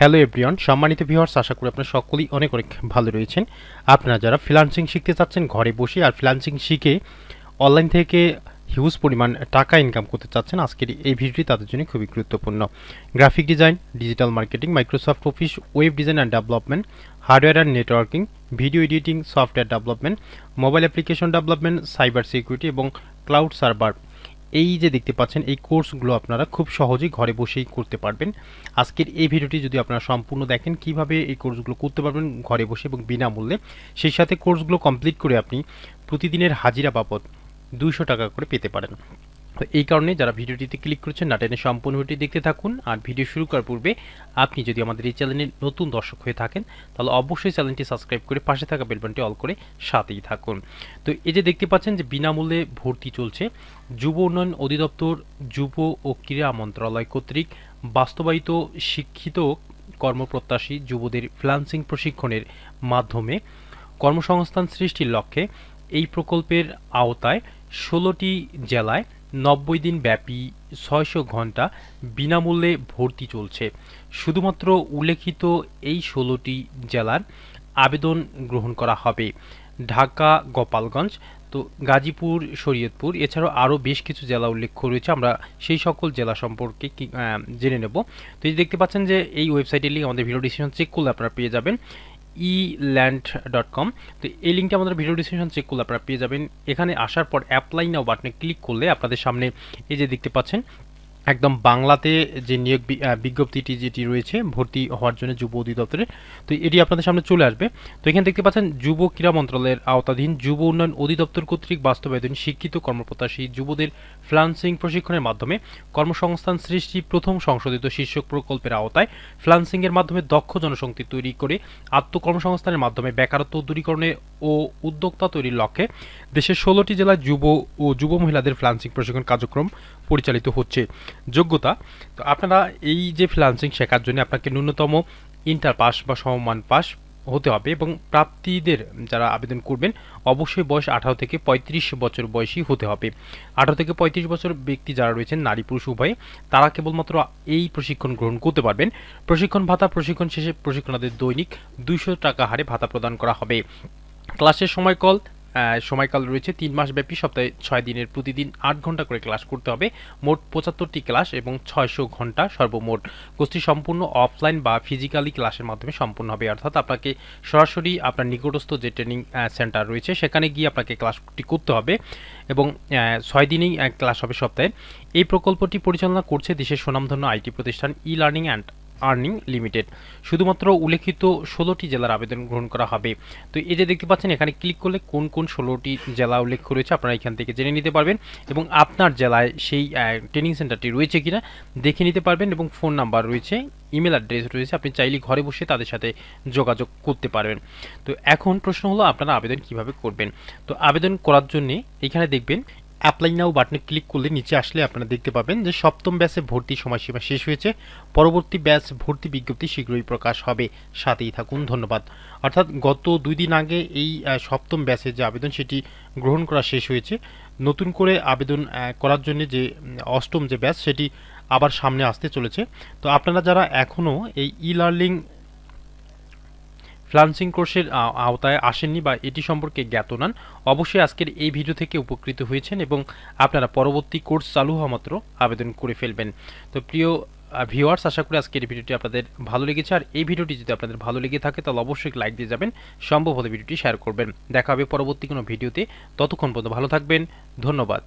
Hello everyone, সম্মানিত viewers, আশা করি আপনারা সকলেই অনেক অনেক ভালো রয়েছেন। আপনারা যারা ফ্রিল্যান্সিং শিখতে চাচ্ছেন ঘরে বসে আর ফ্রিল্যান্সিং শিখে অনলাইন থেকে হিউজ পরিমাণ টাকা ইনকাম করতে চাচ্ছেন, আজকের এই ভিডিওটি তাদের জন্য খুবই গুরুত্বপূর্ণ। Graphic design, digital marketing, Microsoft office, web design and development, hardware and networking, video editing, software development, mobile application development, cyber security এবং ক্লাউড সার্ভার, এই যে দেখতে পাচ্ছেন এই কোর্সগুলো আপনারা খুব সহজেই ঘরে বসেই করতে পারবেন। আজকের এই ভিডিওটি যদি আপনারা সম্পূর্ণ দেখেন কিভাবে এই কোর্সগুলো করতে পারবেন ঘরে বসে এবং বিনামূল্যে, সেই সাথে কোর্সগুলো কমপ্লিট করে আপনি প্রতিদিনের হাজিরা বাবদ 200 টাকা করে পেতে পারেন। তো এই কারণে যারা ভিডিওটিতে ক্লিক করেছেন না টেনে সম্পূর্ণ ভিডিও দেখতে থাকুন। আর ভিডিও শুরু করার পূর্বে আপনি যদি আমাদের এই চ্যানেলের নতুন দর্শক হয়ে থাকেন তাহলে অবশ্যই চ্যানেলটি সাবস্ক্রাইব করে পাশে থাকা বেল বাটনটি অল করে সাথেই থাকুন। তো এই যে দেখতে পাচ্ছেন যে বিনামূল্যে ভর্তি চলছে, যুব উন্নয়ন অধিদপ্তর, যুব ও ক্রীড়া মন্ত্রণালয় কর্তৃক বাস্তবায়িত শিক্ষিত কর্মপ্রত্যাশী যুবদের ফ্রিল্যান্সিং প্রশিক্ষণের মাধ্যমে কর্মসংস্থান সৃষ্টির লক্ষ্যে এই প্রকল্পের আওতায় 16টি জেলায় 90 দিন ব্যাপী 600 ঘন্টা বিনামূল্যে ভর্তি চলছে। শুধুমাত্র উল্লেখিত এই 16টি জেলার আবেদন গ্রহণ করা হবে। ঢাকা, গোপালগঞ্জ, তো গাজীপুর, শরীয়তপুর, এছাড়াও আরও বেশ কিছু জেলা উল্লেখ রয়েছে। আমরা সেই সকল জেলা সম্পর্কে জেনে নেব। তো এই দেখতে পাচ্ছেন যে এই ওয়েবসাইটের লিঙ্ক আমাদের ভিডিও ডিসক্রিপশন চেক করলে আপনারা পেয়ে যাবেন, eland.com। তো এই লিঙ্কটা আমাদের ভিডিও ডিসক্রিপশন চেক করলে আপনারা পেয়ে যাবেন। এখানে আসার পর অ্যাপ্লাই নাও বাটনে ক্লিক করলে আপনাদের সামনে এই যে দেখতে পাচ্ছেন একদম বাংলাতে যে নিয়োগ বিজ্ঞপ্তিটি যেটি রয়েছে ভর্তি হওয়ার জন্য যুব অধিদপ্তরে, তো এটি আপনাদের সামনে চলে আসবে। তো এখানে দেখতে পাচ্ছেন যুব ক্রীড়া মন্ত্রণালয়ের আওতাধীন যুব উন্নয়ন অধিদপ্তর কর্তৃক বাস্তবায়িত শিক্ষিত কর্মপ্রত্যাশী যুবদের ফ্রিল্যান্সিং প্রশিক্ষণের মাধ্যমে কর্মসংস্থান সৃষ্টি প্রথম সংশোধিত শীর্ষক প্রকল্পের আওতায় ফ্রিল্যান্সিংয়ের মাধ্যমে দক্ষ জনশক্তি তৈরি করে আত্মকর্মসংস্থানের মাধ্যমে বেকারত্ব দূরীকরণে ও উদ্যোক্তা তৈরির লক্ষ্যে দেশের 16টি জেলায় যুব ও যুব মহিলাদের ফ্রিল্যান্সিং প্রশিক্ষণ কার্যক্রম পরিচালিত হচ্ছে। যোগ্যতা, তো আপনারা এই যে ফ্রিল্যান্সিং শেখার জন্য আপনাকে ন্যূনতম ইন্টার পাস বা সমমান পাস হতে হবে এবং প্রাপ্তীদের যারা আবেদন করবেন অবশ্যই বয়স 18 থেকে 35 বছর বয়সী হতে হবে। 18 থেকে 35 বছর ব্যক্তি যারা রয়েছেন, নারী পুরুষ উভয়ে, তারা কেবলমাত্র এই প্রশিক্ষণ গ্রহণ করতে পারবেন। প্রশিক্ষণ ভাতা, প্রশিক্ষণ শেষে প্রশিক্ষণার্থীদের দৈনিক 200 টাকা হারে ভাতা প্রদান করা হবে। ক্লাসের সময়কাল রয়েছে 3 মাস ব্যাপী, সপ্তাহে 6 দিনের প্রতিদিন 8 ঘন্টা করে ক্লাস করতে হবে। মোট 75টি ক্লাস এবং 600 ঘন্টা সর্বমোট। কোর্সটি সম্পূর্ণ অফলাইন বা ফিজিক্যালি ক্লাসের মাধ্যমে সম্পূর্ণ হবে, অর্থাৎ আপনাকে সরাসরি আপনার নিকটস্থ যে ট্রেনিং সেন্টার রয়েছে সেখানে গিয়ে আপনাকে ক্লাসটি করতে হবে এবং 6 দিনেই ক্লাস হবে সপ্তাহে। এই প্রকল্পটি পরিচালনা করছে দেশের সুনামধন্য আইটি প্রতিষ্ঠান e learning and earning limited. শুধুমাত্র উল্লেখিত 16টি জেলার আবেদন গ্রহণ করা হবে। তো এই যে দেখতে পাচ্ছেন এখানে ক্লিক করলে কোন কোন 16টি জেলা উল্লেখ রয়েছে আপনারা এখান থেকে জেনে নিতে পারবেন এবং আপনার জেলায় সেই ট্রেনিং সেন্টারটি রয়েছে কিনা দেখে নিতে পারবেন এবং ফোন নাম্বার রয়েছে, ইমেল অ্যাড্রেস রয়েছে, আপনি চাইলে ঘরে বসে তাদের সাথে যোগাযোগ করতে পারবেন। তো এখন প্রশ্ন হলো আপনারা আবেদন কিভাবে করবেন। তো আবেদন করার জন্য এখানে দেখবেন অ্যাপ্লাই নাও বাটনে ক্লিক করলে নিচে আসলে আপনারা দেখতে পাবেন যে সপ্তম ব্যাচে ভর্তি সময়সীমা শেষ হয়েছে, পরবর্তী ব্যাচ ভর্তি বিজ্ঞপ্তি শীঘ্রই প্রকাশ হবে, সাথেই থাকুন। ধন্যবাদ। অর্থাৎ গত 2 দিন আগে এই সপ্তম ব্যাচের যে আবেদন সেটি গ্রহণ করা শেষ হয়েছে। নতুন করে আবেদন করার জন্য যে অষ্টম যে ব্যাচ সেটি আবার সামনে আসতে চলেছে। তো আপনারা যারা এখনও এই ই লার্নিং ফ্রিল্যান্সিং কোর্সের আওতায় আসেননি বা এটি সম্পর্কে জ্ঞাত নন, অবশ্যই আজকের এই ভিডিও থেকে উপকৃত হয়েছেন এবং আপনারা পরবর্তী কোর্স চালু হওয়া মাত্র আবেদন করে ফেলবেন। তো প্রিয় ভিউয়ার্স, আশা করি আজকের এই ভিডিওটি আপনাদের ভালো লেগেছে। আর এই ভিডিওটি যদি আপনাদের ভালো লেগে থাকে তাহলে অবশ্যই লাইক দিয়ে যাবেন, সম্ভব হলে ভিডিওটি শেয়ার করবেন। দেখা হবে পরবর্তী কোনো ভিডিওতে, ততক্ষণ পর্যন্ত ভালো থাকবেন। ধন্যবাদ।